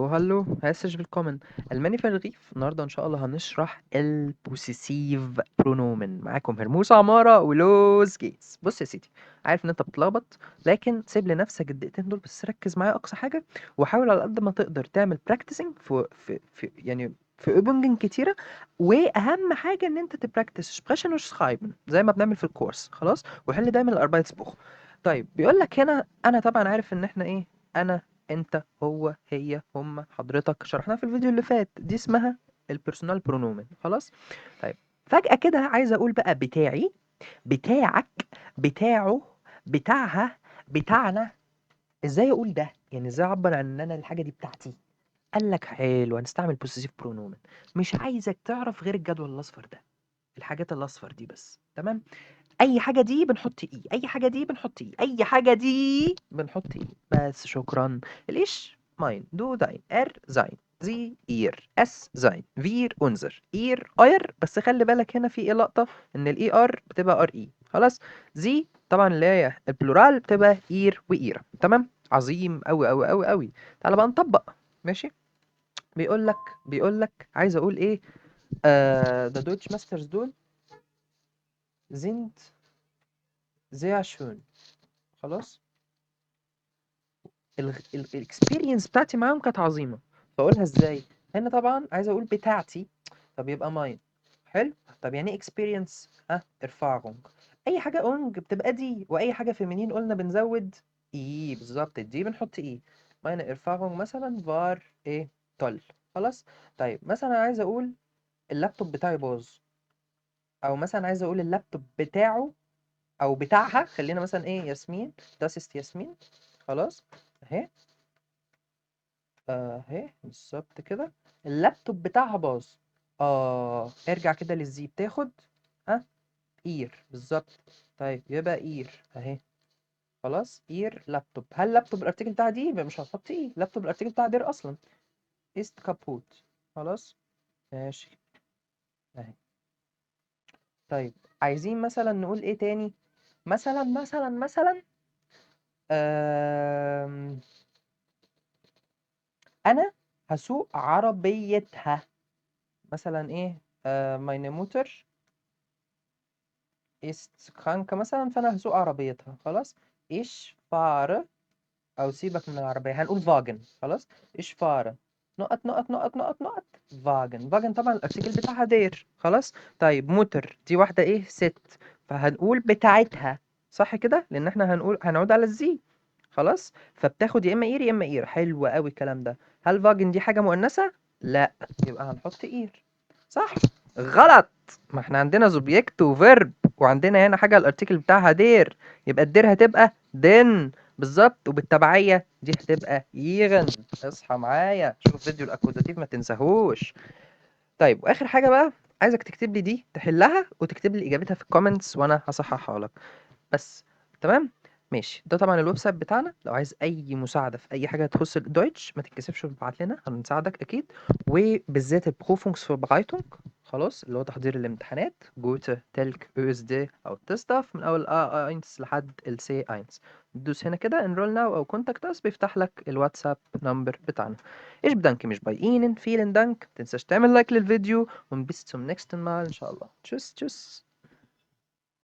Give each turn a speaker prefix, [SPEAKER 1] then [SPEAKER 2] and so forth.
[SPEAKER 1] هلو herzlich willkommen. ألماني في الرغيف. النهارده إن شاء الله هنشرح البوسيسيف برونومن. معاكم هرموس عمارة ولوز جيتس. بص يا سيدي، عارف إن أنت بتلخبط، لكن سيب لنفسك الدقيقتين دول بس، ركز معايا أقصى حاجة، وحاول على قد ما تقدر تعمل براكتسنج في übungen كتيرة. وأهم حاجة إن أنت تبراكتس sprechen und schreiben زي ما بنعمل في الكورس، خلاص؟ وحل دايما الأربايتسبوخ. طيب بيقول لك هنا، أنا طبعا عارف إن إحنا إيه، أنا انت هو هي هما حضرتك، شرحناها في الفيديو اللي فات، دي اسمها البيرسونال برونومن، خلاص. طيب فجأة كده عايز اقول بقى بتاعي، بتاعك، بتاعه، بتاعها، بتاعنا. ازاي اقول ده؟ يعني ازاي اعبر عن ان انا الحاجة دي بتاعتي؟ قال لك حلو، هنستعمل بوسيسيف برونومن. مش عايزك تعرف غير الجدول الاصفر ده، الحاجات الاصفر دي بس، تمام؟ اي حاجه دي بنحط اي، اي حاجه دي بنحط اي، اي حاجه دي بنحط اي، بس شكرا. الايش ماين دو داين ار زاين زي اير اس زاين فير انزر اير اير، بس خلي بالك هنا في ايه لقطه، ان الاي ار بتبقى ار اي، خلاص. زي طبعا اللي هي البلورال بتبقى اير وايرا، تمام. عظيم قوي قوي قوي قوي. تعالى بقى نطبق، ماشي. بيقول لك عايز اقول ايه، ده دويتش ماسترز دول sind sehr schön، خلاص. الاكسبيرينس بتاعتي معاهم كانت عظيمه. فاقولها ازاي؟ هنا طبعا عايز اقول بتاعتي، طب يبقى ماين. حلو. طب يعني ايه اكسبيرينس؟ ارفعهم. اي حاجه اونج بتبقى دي، واي حاجه فيمينين قلنا بنزود اي، بالظبط دي بنحط اي. ماين ارفعهم مثلا فار ايه تل، خلاص. طيب مثلا عايز اقول اللابتوب بتاعي باظ، او مثلا عايز اقول اللابتوب بتاعه او بتاعها، خلينا مثلا ايه ياسمين، داسست ياسمين، خلاص. اهي، اهي بالظبط كده. اللابتوب بتاعها باظ. ارجع كده للزي، بتاخد ها اير بالظبط. طيب يبقى اير اهي، خلاص. اير لابتوب، هل لابتوب الارتيكل بتاع دي؟ يبقى مش هتحط ايه، لابتوب الارتيكل بتاع دير اصلا. است كابوت، خلاص. ماشي اهي. طيب عايزين مثلا نقول ايه تاني؟ مثلا آم... انا هسوق عربيتها، مثلا ايه، meine Mutter ist krank مثلا، فانا هسوق عربيتها، خلاص. ich fahre، او سيبك من العربيه، هنقول فاجن، خلاص. ich fahre نقط فاجن. فاجن طبعا الارتيكل بتاعها دير، خلاص. طيب موتر دي واحده ايه، ست، فهنقول بتاعتها، صح كده، لان احنا هنعود على الزي، خلاص. فبتاخد يا اما اير يا اما اير. حلو قوي الكلام ده. هل فاجن دي حاجه مؤنثه؟ لا، يبقى هنحط اير، صح. غلط، ما احنا عندنا سوبجكت وفيرب، وعندنا هنا حاجه الارتيكل بتاعها دير، يبقى الدير هتبقى دن، بالظبط. وبالتبعيه دي هتبقى يغن. اصحى معايا، شوف فيديو الاكوزاتيف ما تنساهوش. طيب واخر حاجه بقى، عايزك تكتب لي دي، تحلها وتكتب لي اجابتها في الكومنتس وانا هصححها لك بس، تمام. ماشي، ده طبعا الويب سايت بتاعنا. لو عايز اي مساعده في اي حاجه تخص الدويتش ما تتكسفش وتبعت لنا، هنساعدك اكيد. وبالذات البروفونكس في برايتونج، خلاص، اللي هو تحضير الامتحانات، جوته تلك او اس دي او تستاف، من اول ا 1 لحد السي 1. تدوس هنا كده انرول ناو او كونتاكت اس، بيفتح لك الواتساب نمبر بتاعنا. ايش بدانك مش باي اينن فيلن دانك. متنساش تعمل لايك للفيديو، ونبيس zum nächsten Mal ان شاء الله. تشوس تشوس.